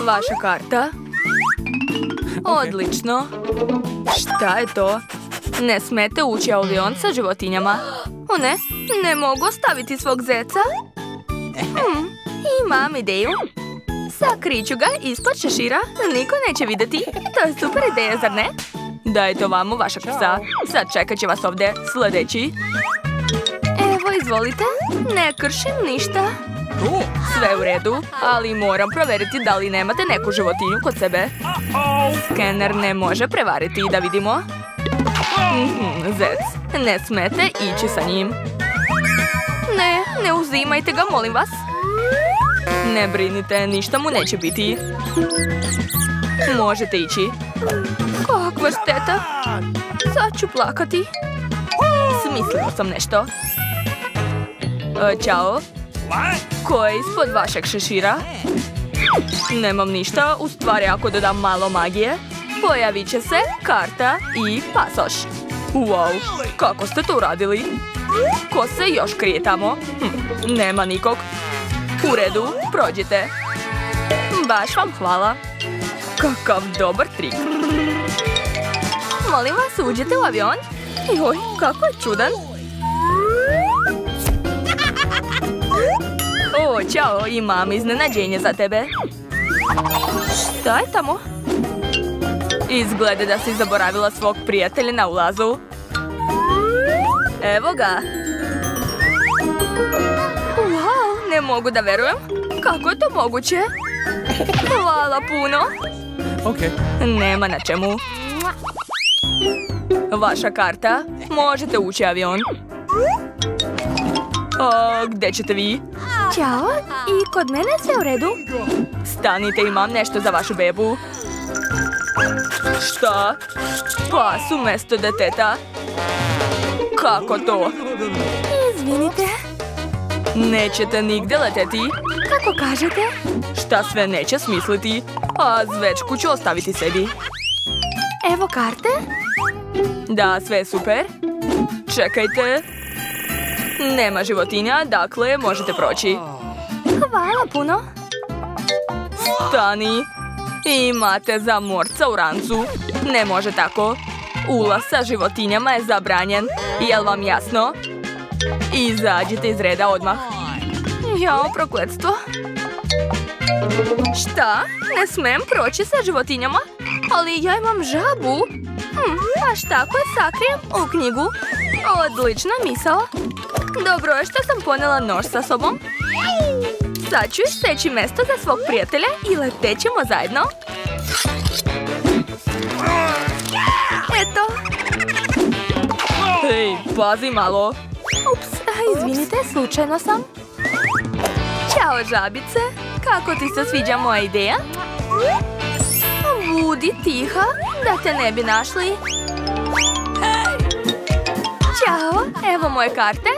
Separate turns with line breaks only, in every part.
Vaša karta. Odlično. Šta je to? Ne smete ući u avion sa životinjama. O ne, ne mogu ostaviti svog zeca. Imam ideju. Sakriću ga ispod šešira. Niko neće vidjeti. To je super ideja, zar ne? Dajte ovamo vašeg psa. Sad čekat će vas ovdje sljedeći. Evo, izvolite. Ne kršim ništa. Sve u redu, ali moram provjeriti da li nemate neku životinju kod sebe. Skener ne može prevariti, da vidimo. Zec, ne smete ići sa njim. Ne uzimajte ga, molim vas. Ne brinite, ništa mu neće biti. Možete ići. Kakva šteta. Sad ću plakati. Smislila sam nešto. Ćao. Ko je ispod vašeg šešira? Nemam ništa, u stvari ako dodam malo magije, pojavit će se karta i pasoš. Wow, kako ste to uradili? Ko se još krije tamo? Nema nikog. U redu, prođite. Baš vam hvala. Kakav dobar trik. Molim vas, uđite u avion. Joj, kako je čudan. O, ćao, imam iznenađenje za tebe. Šta je tamo? Izgleda da si zaboravila svog prijatelja na ulazu. Evo ga. Wow, ne mogu da verujem. Kako je to moguće? Hvala puno. Nema na čemu. Vaša karta. Možete ući u avion. Gdje ćete vi? Ćao, i kod mene sve u redu. Stanite, imam nešto za vašu bebu. Šta? Pas umjesto deteta. Kako to? Izvinite. Nećete nigdje leteti. Kako kažete? Šta sve neće smisliti? A zvečku ću ostaviti sebi. Evo karte. Da, sve je super. Čekajte. Nema životinja, dakle možete proći. Hvala puno. Stani. Imate zamorca u rancu. Ne može tako. Ulaz sa životinjama je zabranjen. Jel vam jasno? Izađite iz reda odmah. Jao, prokletstvo. Šta? Ne smem proći sa životinjama? Ali ja imam žabu. A šta ako je sakrijem u knjigu? Odlična misao. Dobro je što sam ponela nož sa sobom. Sad ću steći mjesto za svog prijatelja i letećemo zajedno. Eto. Hej, pazi malo. Ups, izvinite, slučajno sam. Ćao, žabice. Kako ti se sviđa moja ideja? Budi tiha, da te ne bi našli. Ćao, evo moje karte.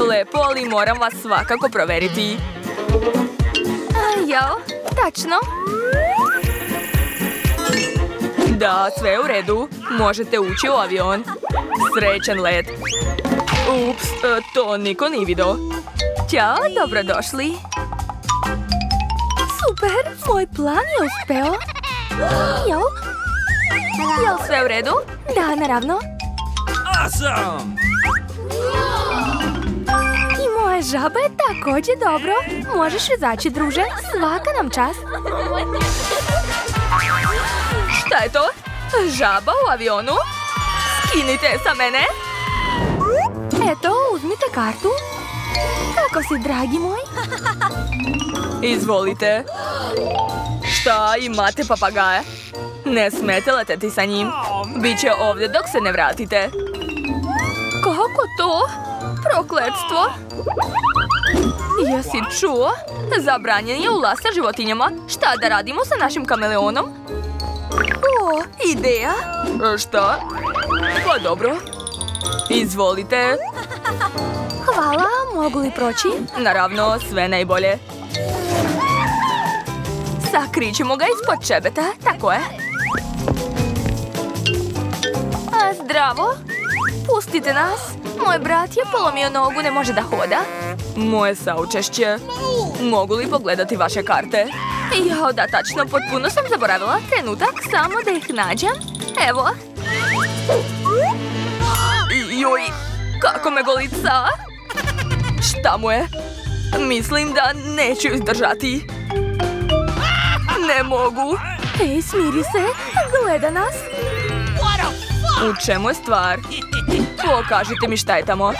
Lepo, ali moram vas svakako provjeriti. Jao, tačno. Da, sve je u redu. Možete ući u avion. Srećan let. Ups, to niko nije vidio. Ćao, dobrodošli. Super, moj plan je uspeo. Jel? Jel sve u redu? Da, naravno.
Awesome!
I moja žaba je također dobro. Možeš izaći, druže. Svaka nam čast. Šta je to? Žaba u avionu? Skinite sa mene. Eto, uzmite kartu. Kako si, dragi moj? Izvolite. Šta, imate papagaja? Ne smete leteti sa njim. Biće ovdje dok se ne vratite. Kako to? Prokletstvo. Jesi čuo? Zabranjen je ulaz sa životinjama. Šta da radimo sa našim kameleonom? O, ideja. Šta? Pa dobro. Izvolite. Hvala, mogu li proći? Naravno, sve najbolje. Sakrićemo ga ispod čebeta, tako je. Zdravo. Pustite nas. Moj brat je polomio nogu, ne može da hoda. Moje saučešće. Mogu li pogledati vaše karte? Jao, da, tačno, potpuno sam zaboravila. Trenutak, samo da ih nađem. Evo. Joj, kako me golica. Šta mu je? Mislim da neću izdržati. Ne mogu. Ej, smiri se. Gleda nas. U čemu je stvar? Pokažite mi šta je tamo.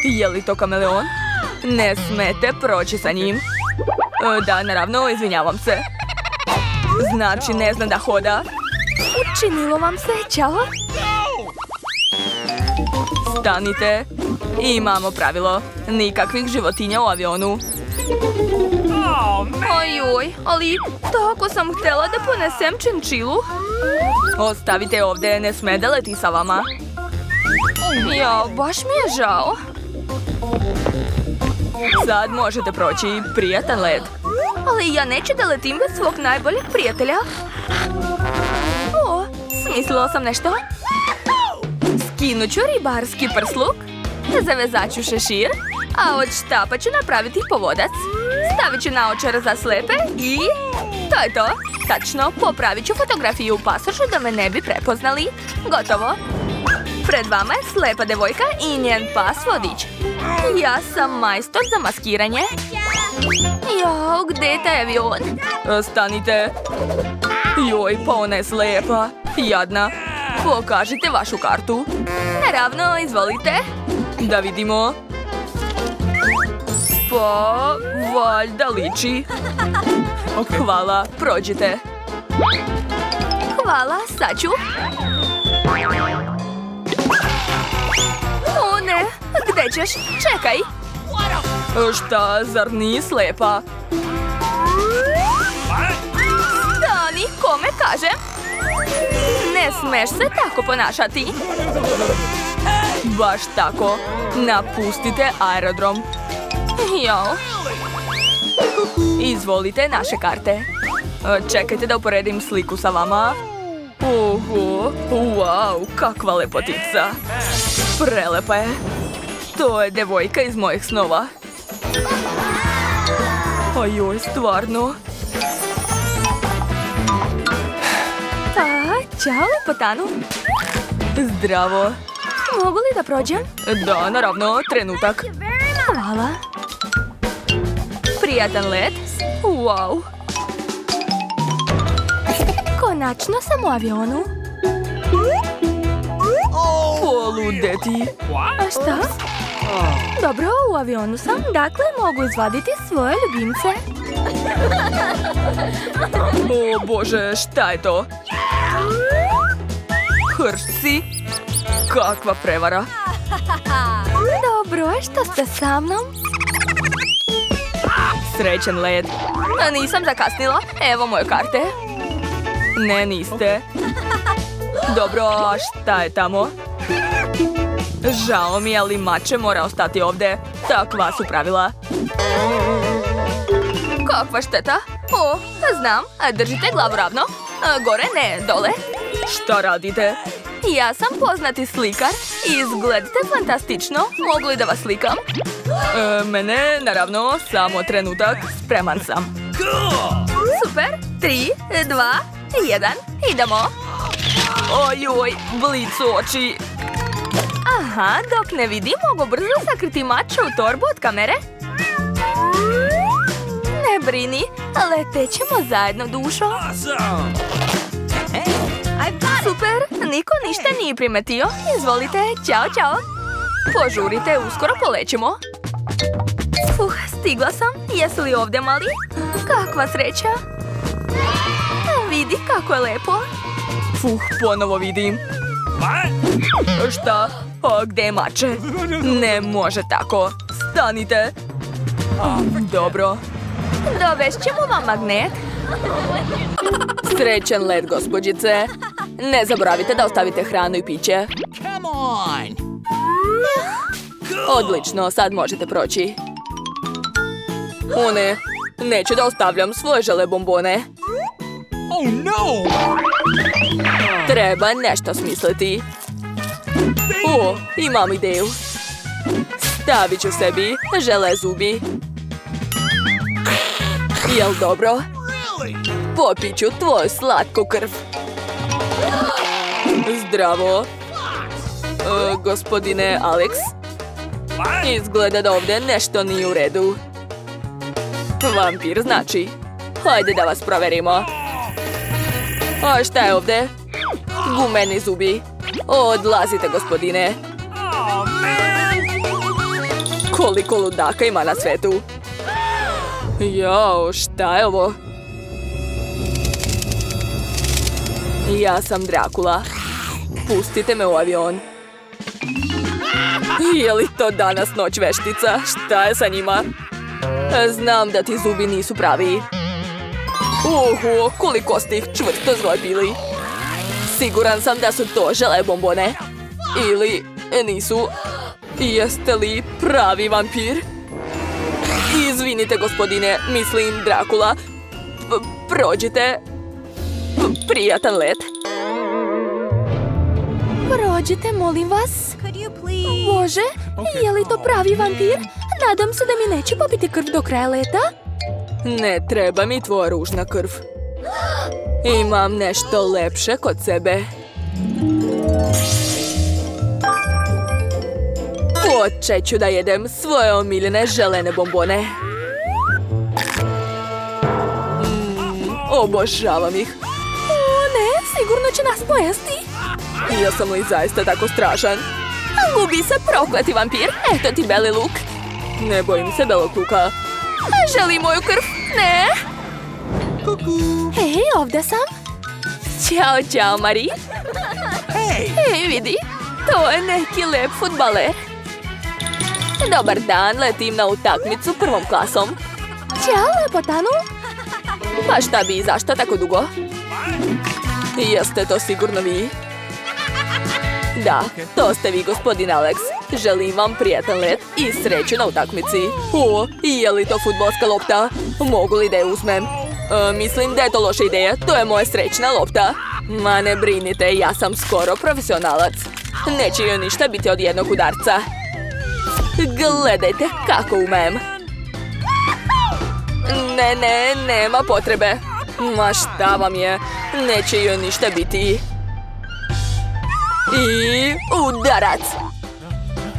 Je li to kameleon? Ne smete proći sa njim. Da, naravno, izvinjavam se. Znači, ne znam da hoda. Učinilo vam se, čao. Stanite. Imamo pravilo. Nikakvih životinja u avionu. Ojoj, ali tako sam htjela da ponesem činčilu. Ostavite ovdje, ne sme da leti sa vama. Jao, baš mi je žao. Sad možete proći, prijatan let. Ali ja neću da letim bez svog najboljeg prijatelja. O, smislila sam nešto. Skinut ću ribarski prsluk, zavezat ću šešir, a od štapa ću napraviti povodac. Stavit ću naočar za slepe i... to je to. Tačno, popravit ću fotografiju u pasošu da me ne bi prepoznali. Gotovo. Pred vama je slepa devojka i njen pas vodič. Ja sam majstor za maskiranje. Jao, gdje je taj avion? Stanite. Joj, pa ona je slepa. Jadna. Pokažite vašu kartu. Naravno, izvolite. Da vidimo. Pa, valjda liči. Hvala, prođite. Hvala, sad ću. O ne, gdje ćeš? Čekaj. Šta, zar nisi slepa? Stani, kome kažem? Ne smeš se tako ponašati. Baš tako. Napustite aerodrom. Jao. Izvolite naše karte. Čekajte da uporedim sliku sa vama. Oho, wow, kakva lepotica. Prelepa je. To je devojka iz mojih snova. Ajoj, stvarno. Ćao, lepotanu. Zdravo. Mogu li da prođem? Da, naravno, trenutak. Hvala. Prijatan let. Wow. Konačno sam u avionu. Poludeti. A šta? Dobro, u avionu sam, dakle mogu izvaditi svoje ljubimce. O Bože, šta je to? Hršci? Kakva prevara. Dobro, što ste sa mnom? Srećan let. Nisam zakasnila. Evo moje karte. Ne, niste. Dobro, a šta je tamo? Žao mi je, ali mače mora ostati ovdje. Takva su pravila. Kakva šteta? O, znam. Držite glavu ravno. Gore, ne, dole. Šta radite? Ja sam poznati slikar. Izgledate fantastično. Mogu li da vas slikam? Mene, naravno, samo trenutak. Spreman sam. Super. 3, 2, 1. Idemo. Ojoj, blicu oči. Aha, dok ne vidim, mogu brzo sakriti mača u torbu od kamere. Ne brini, letećemo zajedno, dušo. Super, niko ništa nije primetio. Izvolite, ćao, čao. Požurite, uskoro polećemo. Stigla sam. Jesu li ovdje, mali? Kakva sreća. Vidi kako je lepo. Ponovo vidim. Šta? A gdje je mače? Ne može tako. Stanite. Dobro. Dovešćemo vam magnet. Srećan let, gospođice. Ne zaboravite da ostavite hranu i piće. Odlično, sad možete proći. O ne, neću da ostavljam svoje žele bombone.
Oh no!
Treba nešto smisliti. O, imam ideju. Stavit ću sebi žele zubi. Jel dobro? Popit ću tvoju slatku krv. Zdravo. Gospodine Alex. Izgleda da ovdje nešto nije u redu. Vampir znači. Hajde da vas proverimo. A šta je ovdje? Gumeni zubi. Odlazite, gospodine. Koliko ludaka ima na svetu. Jao, šta je ovo? Ja sam Drakula. Pustite me u avion. Je li to danas noć veštica? Šta je sa njima? Znam da ti zubi nisu pravi. Koliko ste ih čvrsto zlepili. Siguran sam da su to žele bombone. Ili nisu. Jeste li pravi vampir? Izvinite, gospodine, mislim Drakula. Prođite. Prijatan let. Prođite, molim vas. Bože, je li to pravi vampir? Nadam se da mi neće popiti krv do kraja leta. Ne treba mi tvoja ružna krv. Imam nešto lepše kod sebe. Počet ću da jedem svoje omiljene želene bombone. Obožavam ih. O ne, sigurno će nas pojesti. Jesam li zaista tako strašan? Gubi se, prokleti vampir. Eto ti beli luk. Ne bojim se belog luka. Želi moju krv? Ne. Hej, ovdje sam. Ćao, ćao, Mari. Hej, vidi. To je neki lep fudbaler. Dobar dan, letim na utakmicu prvom klasom. Ćao, lepotanu. Pa šta bi, zašto tako dugo? Jeste to sigurno vi? Da, to ste vi, gospodin Alex. Želim vam prijatan let i sreću na utakmici. Je li to fudbalska lopta? Mogu li da je uzmem? Mislim da je to loša ideja, to je moja srećna lopta. Ma ne brinite, ja sam skoro profesionalac. Neće joj ništa biti od jednog udarca. Gledajte kako umem. Ne, nema potrebe. Ma šta vam je? Neće joj ništa biti. I udarac.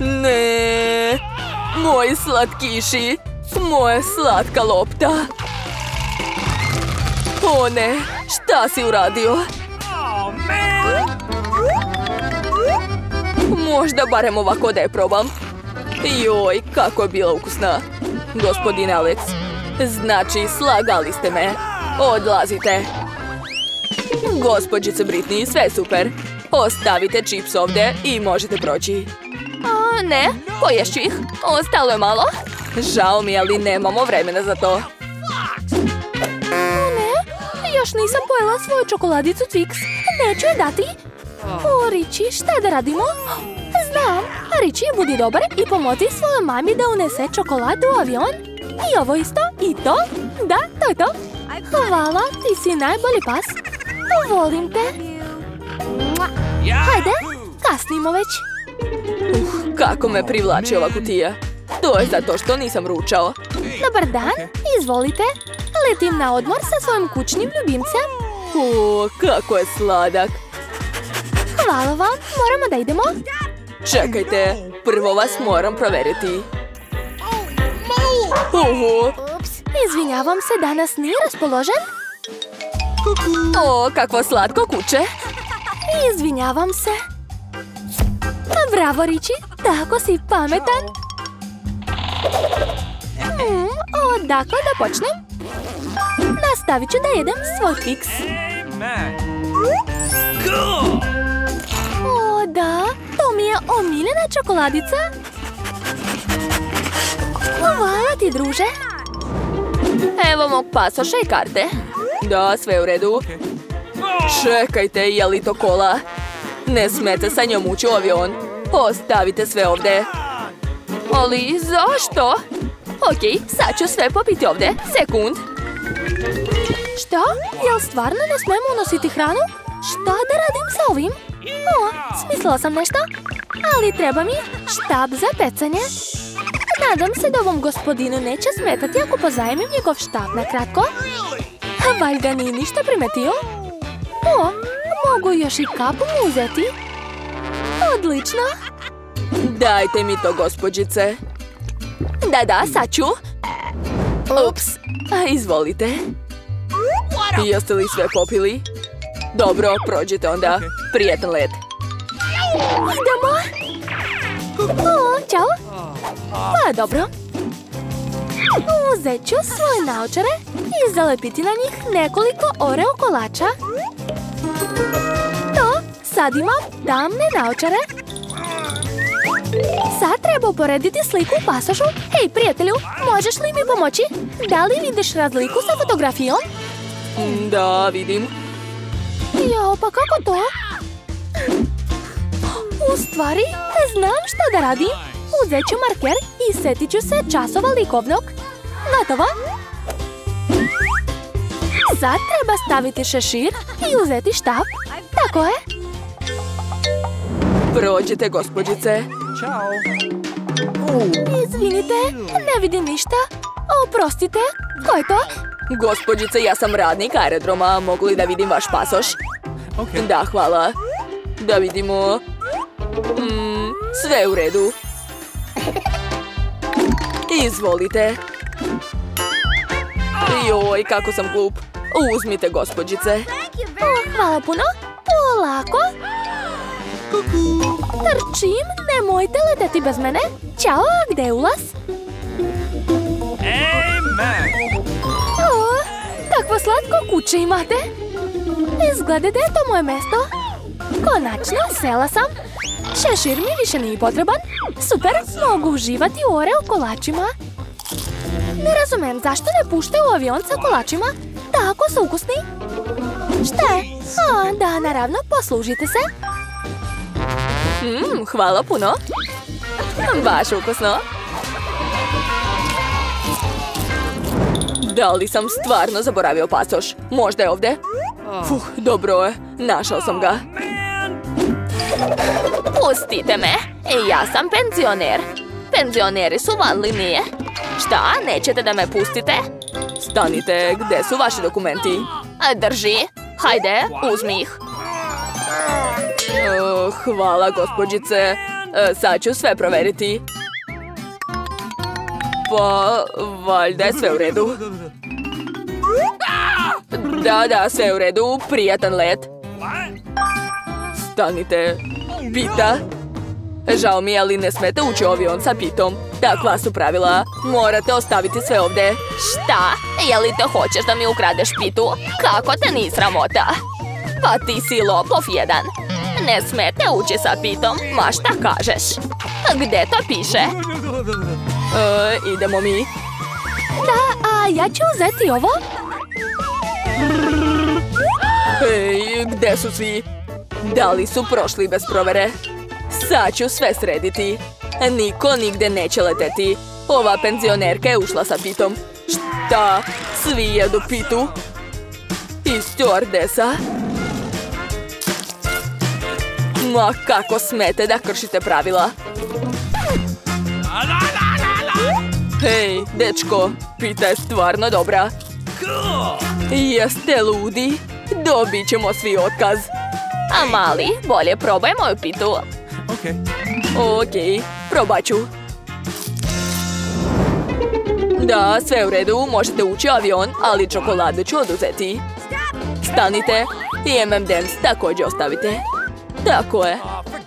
Ne. Moji slatkiši. Moja slatka lopta. O ne, šta si uradio? Možda barem ovako da je probam. Joj, kako je bila ukusna. Gospodine Alex, znači slagali ste me. Odlazite. Gospođice Britney, sve super. Ostavite čips ovdje i možete proći. Ne, poješću ih. Ostalo je malo. Žao mi je, ali nemamo vremena za to. Ne, još nisam pojela svoju čokoladicu Twix. Neću je dati. Richie, šta da radimo? Znam, Richie, budi dobar i pomozi svojoj mami da unese čokoladu u avion. I ovo isto, i to. Da, to je to. Hvala, ti si najbolji pas. Volim te. Hajde, kasnimo već. Kako me privlači ova kutija. To je zato što nisam ručao. Dobar dan, izvolite. Letim na odmor sa svojim kućnim ljubimcem. Kako je sladak. Hvala vam, moramo da idemo. Čekajte, prvo vas moram proveriti. Izvinjavam se, danas nije raspoložen. Kakvo slatko kuće. Izvinjavam se. Bravo, Richie, tako si pametan. Odakle da počnem? Nastavit ću da jedem svoj Twix. O, da, to mi je omiljena čokoladica. Hvala ti, druže. Evo mog pasoša i karte. Da, sve u redu. Čekajte, je li to kola? Ne smete sa njom ući u avion. Ostavite sve ovdje. Ali zašto? Ok, sad ću sve popiti ovdje. Sekund. Šta? Jel stvarno ne smemo unositi hranu? Šta da radim sa ovim? Smislila sam nešto. Ali treba mi štab za pecanje.
Nadam se da ovom gospodinu neće smetati ako pozajmim njegov štap na kratko. Valjda nije ništa primetio. O, mogu još i kapu mu uzeti. Odlično.
Dajte mi to, gospođice. Da, sad ću. Ups, izvolite. Jeste li sve popili? Dobro, prođite onda. Prijetan let.
Idemo. O, čao. Pa dobro. Uzet ću svoje naočare i zalepiti na njih nekoliko Oreo kolača. To, sad imam tamne naočare. Sad treba uporediti sliku u pasošu. Hej, prijatelju, možeš li mi pomoći? Da li vidiš razliku sa fotografijom?
Da, vidim.
Jo, pa kako to? U stvari, znam šta da radim. Uzet ću marker i setit ću se časova likovnog. Gotovo. Sad treba staviti šešir i uzeti štap. Tako je.
Prođite, gospođice.
Ciao.
Izvinite, ne vidim ništa. Oprostite, ko je to?
Gospođice, ja sam radnik aerodroma. Mogu li da vidim vaš pasoš?
Okay.
Da, hvala. Da vidimo. Sve je u redu. Izvolite. Joj, kako sam glup. Uzmite, gospođice.
Hvala puno. Polako. Trčim, nemojte leteti bez mene. Ćao, gde je ulaz?
Amen.
O, takvo slatko kuće imate. Izgleda da je to moje mesto. Konačno, sela sam. Šešir mi više nije potreban. Super, mogu uživati u Oreo kolačima. Ne razumem zašto ne puštaju u avion sa kolačima. Tako su ukusni. Šta je? Da, naravno, poslužite se.
Hvala puno. Baš ukusno. Da li sam stvarno zaboravio pasoš? Možda je ovdje? Dobro je. Našao sam ga. Pustite me. Ja sam penzioner. Penzioneri su van linije. Šta? Nećete da me pustite? Stanite, gdje su vaši dokumenti? Drži. Hajde, uzmi ih. Hvala, gospođice. Sad ću sve proveriti. Pa, valjda je sve u redu. Da, sve je u redu. Prijatan let. Stanite. Pita. Žao mi je, ali ne smete ući u avion sa pitom. Takva su pravila. Morate ostaviti sve ovdje. Šta? Je li te hoćeš da mi ukradeš pitu? Kako te ni sramota? Pa ti si lopov jedan. Ne smete ući sa pitom, ma šta kažeš? Gdje to piše? Idemo mi.
Da, a ja ću uzeti ovo.
Hej, gdje su svi? Da li su prošli bez provere? Sad ću sve srediti. Niko nigde neće leteti. Ova penzionerka je ušla sa pitom. Šta? Svi jedu pitu? I stewardesa? Ma kako smete da kršite pravila? Hej, dečko, pita je stvarno dobra. Jeste ludi? Dobit ćemo svi otkaz. A mali, bolje probaj moju pitu. Okej, probat ću. Da, sve u redu, možete ući u avion, ali čokoladu ću oduzeti. Stanite i M&M's također ostavite. Tako je.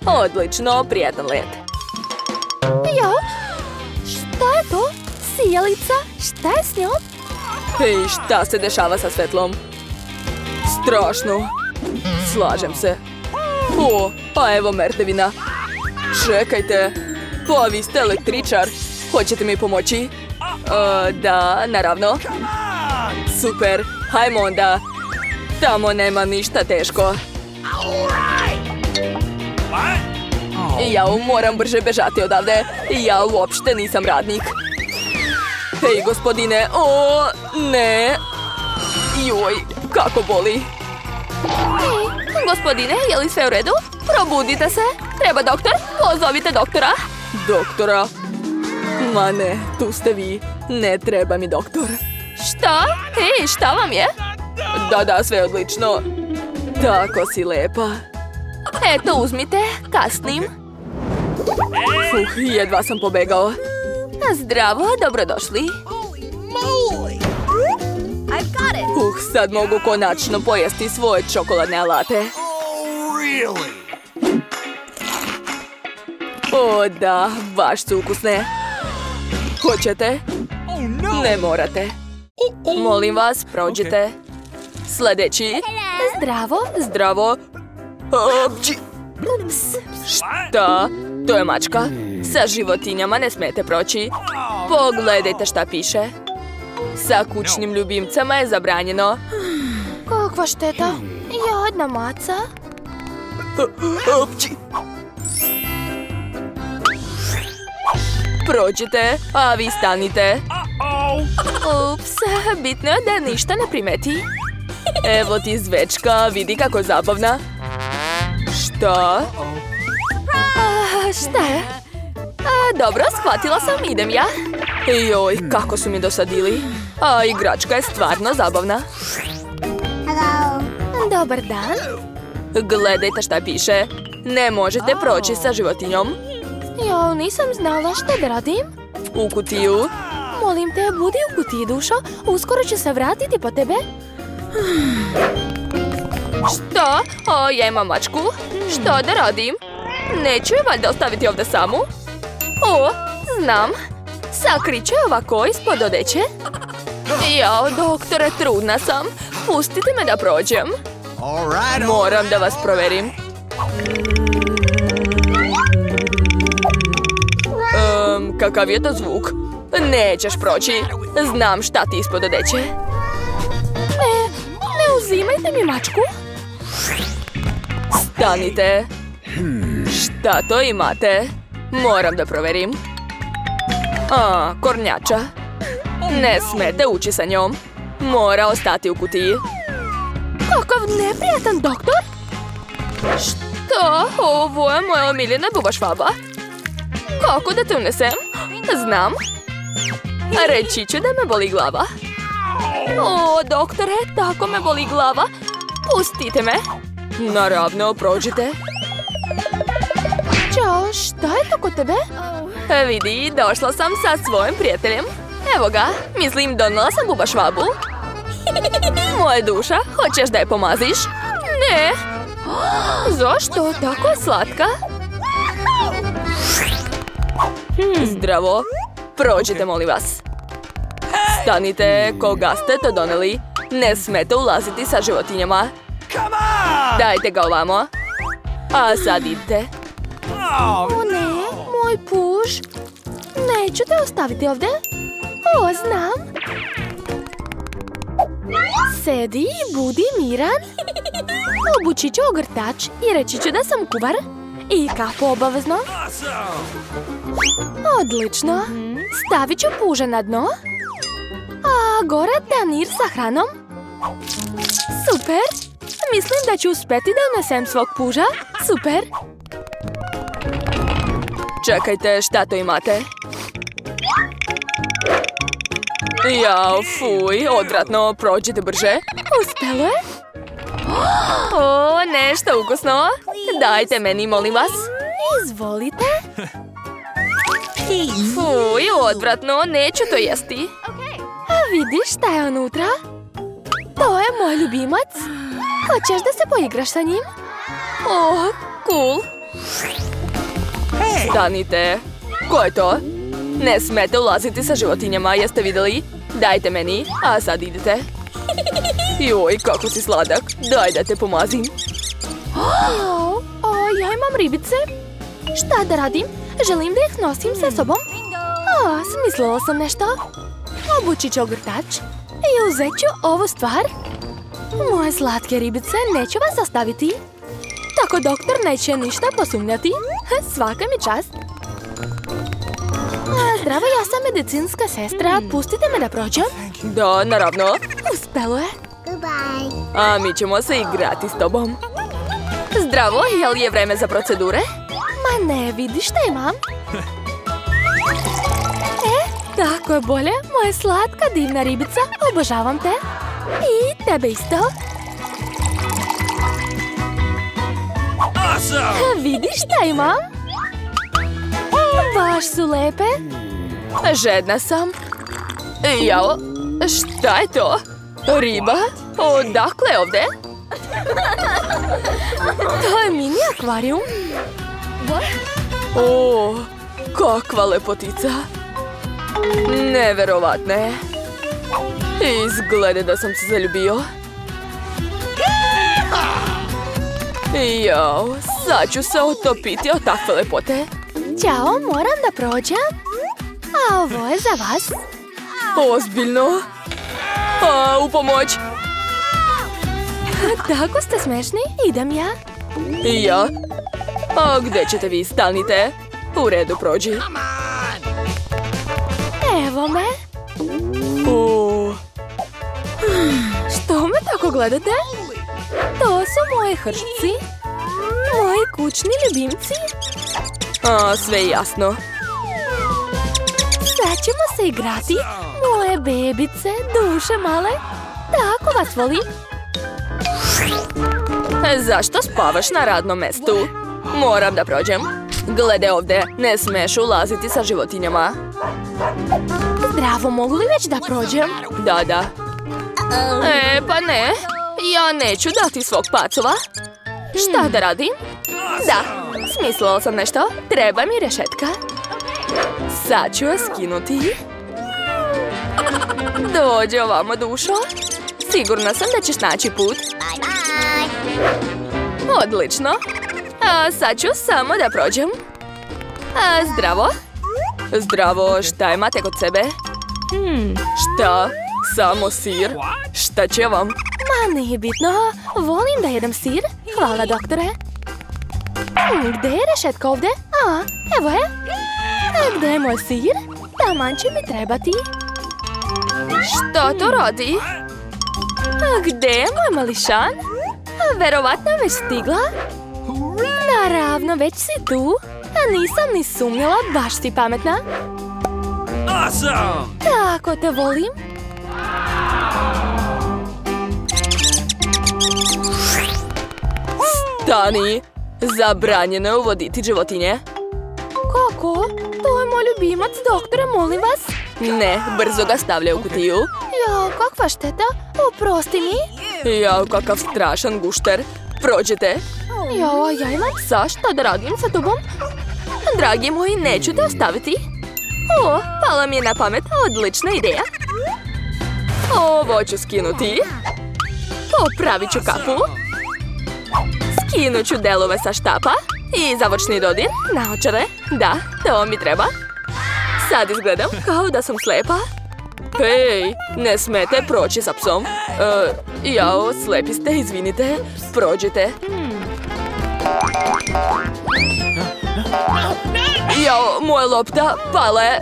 Odlično, prijatan let.
Jo, šta je to? Sijalica? Šta je s njom?
Hej, šta se dešava sa svetlom? Strašno. Slažem se. O, a evo mrtvina. Čekajte. Pa vi ste električar. Hoćete mi pomoći? Da, naravno. Super, hajmo onda. Tamo nema ništa teško. Ja moram brže bežati odavde. Ja uopšte nisam radnik. Hej, gospodine. O, ne. Joj, kako boli. Hej, gospodine, je li sve u redu? Probudite se. Treba doktor? Pozovite doktora. Doktora? Ma ne, tu ste vi. Ne treba mi doktor. Šta? Ej, šta vam je? Da, sve odlično. Tako si lepa. Eto, uzmite, kasnim. Jedva sam pobegao. Zdravo, dobrodošli. Sad mogu konačno pojesti svoje čokoladne alate. O da, baš su ukusne. Hoćete? Ne morate. Molim vas, prođite. Sljedeći. Zdravo. Opći. Šta? To je mačka. Sa životinjama ne smete proći. Pogledajte šta piše. Sa kućnim ljubimcama je zabranjeno.
Kakva šteta. Jadna maca.
Opći. Prođite, a vi stanite. Ups, bitno je da ništa ne primeti. Evo ti zvečka, vidi kako zabavna. Šta? Šta je? Dobro, shvatila sam, idem ja. Joj, kako su mi dosadili. A igračka je stvarno zabavna.
Dobar dan.
Gledajte šta piše. Ne možete proći sa životinjom.
Ja nisam znala šta da radim.
U kutiju.
Molim te, budi u kutiji, dušo. Uskoro ću se vratiti po tebe.
Šta? O, ja imam mačku. Što da radim? Neću je valjda ostaviti ovdje samu? O, znam. Sakrit ću je ovako ispod odeće. Jao, doktore, trudna sam. Pustite me da prođem. Moram da vas proverim. Kakav je to zvuk? Nećeš proći. Znam šta ti ispod odeće.
Ne uzimajte mi mačku.
Stanite. Šta to imate? Moram da proverim. Kornjača. Ne smete ući sa njom. Mora ostati u kutiji.
Kakav neprijatan doktor.
Šta? Ovo je moja omiljena bubašvaba. Kako da te unesem? Znam. Reći ću da me boli glava. O, doktore, tako me boli glava. Pustite me. Naravno, prođite.
Ćao, šta je to kod tebe?
Vidi, došla sam sa svojim prijateljem. Evo ga, mislim donala sam bubašvabu. Moja duša, hoćeš da je pomaziš? Ne. Zašto? Tako je slatka. Zdravo. Prođite, molim vas. Stanite, koga ste to doneli? Ne smete ulaziti sa životinjama. Dajte ga ovamo. A sad idite.
O ne, moj puž. Neću te ostaviti ovdje. O, znam. Sedi i budi miran. Obući ću ogrtač i reći ću da sam kuvar. I kapu obavezno. Odlično. Stavit ću puža na dno. A gore tanir sa hranom. Super. Mislim da ću uspjeti da unesem svog puža. Super.
Čekajte, šta to imate? Jao, fuj, odvratno, prođite brže.
Uspjelo je?
O, nešto ukusno. Dajte meni, molim vas.
Izvolite.
Fuj, odvratno, neću to jesti.
A vidiš šta je unutra? To je moj ljubimac. Hoćeš da se poigraš sa njim?
Oh, cool. Stanite. Ko je to? Ne smete ulaziti sa životinjama, jeste vidjeli? Dajte meni, a sad idete. Joj, kako si sladak. Daj da te pomazim.
Ja imam ribice. Šta da radim? Želim da ih nosim sa sobom. Smislila sam nešto. Obući ću ogrtač i uzet ću ovu stvar. Moje slatke ribice, neću vas ostaviti. Tako doktor neće ništa posumnjati. Svaka mi čast. Zdravo, ja sam medicinska sestra. Pustite me da prođem.
Da, naravno.
Uspelo je.
A mi ćemo se igrati s tobom. Zdravo, je li je vreme za procedure?
Ma ne, vidiš šta imam? Tako je bolje, moja slatka divna ribica. Obožavam te. I tebe isto.
Awesome!
Vidiš šta imam? Baš su lepe.
Žedna sam. Jao, šta je to? Riba? Odakle ovde?
To je mini akvarijum.
O, kakva lepotica. Neverovatna je. Izgleda da sam se zaljubio. Jao, sad ću se otopiti od takve lepote.
Ćao, moram da prođem. A ovo je za vas.
Ozbiljno? U pomoć!
Tako ste smešni, idem ja.
Ja? A gde ćete vi? Stanite. U redu, prođi.
Evo me.
O,
Što me tako gledate? To su moji hrčci. Moji kućni ljubimci.
sve jasno.
Sad ćemo se igrati. Moje bebice, duše male. Tako vas volim.
Zašto spavaš na radnom mestu? Moram da prođem. Glede ovde, ne smeš ulaziti sa životinjama.
Zdravo, mogu li već da prođem?
Da. Pa ne. Ja neću dati svog pacova. Šta da radim? Da, smislila sam nešto. Treba mi rešetka. Sad ću je skinuti. Dođi ovamo, dušo. Sigurna sam da ćeš naći put. Odlično. A sad ću samo da prođem. Zdravo. Zdravo, šta imate kod sebe? Šta? Samo sir? Šta će vam?
Ma, nije bitno. Volim da jedem sir. Hvala, doktore. Gde je rešetka ovde? Evo je. Gde je moj sir? Taman će mi trebati.
Šta to radi? Gde je moj mališan? Verovatno je već stigla.
Naravno, već si tu. Nisam ni sumnjala, baš si pametna.
Awesome!
Tako te volim.
Stani! Zabranjeno je uvoditi životinje.
Kako? To je moj ljubimac, doktore, molim vas.
Ne, brzo ga stavljaj u kutiju.
Ja, kakva šteta. Oprosti mi.
Jao, kakav strašan gušter. Prođete.
Ja imam
Sa šta da radim sa tobom? Dragi moji, neću te ostaviti. Pala mi je na pamet, odlična ideja. Ovo ću skinuti. Popravit ću kapu. Skinut ću delove sa štapa. I završni dodir, naočare. Da, to mi treba. Sad izgledam kao da sam slepa. Hej, ne smete proći sa psom. Jao, slepi ste, izvinite. Prođite. Jao, moja lopta pala je.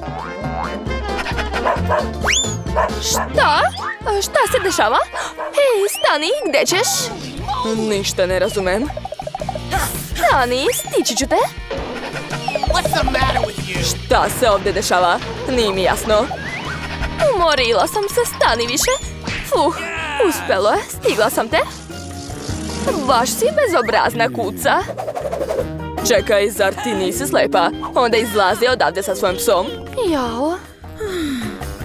Šta? Šta se dešava? Hej, stani, gde ćeš? Ništa ne razumem. Stani, stići ću te. Šta se ovdje dešava? Nije mi jasno. Umorila sam se, stani više. Uspelo je, stigla sam te. Baš si bezobrazna kuca. Čekaj, zar ti nisi slepa? Onda izlazi odavde sa svojim psom.
Jao.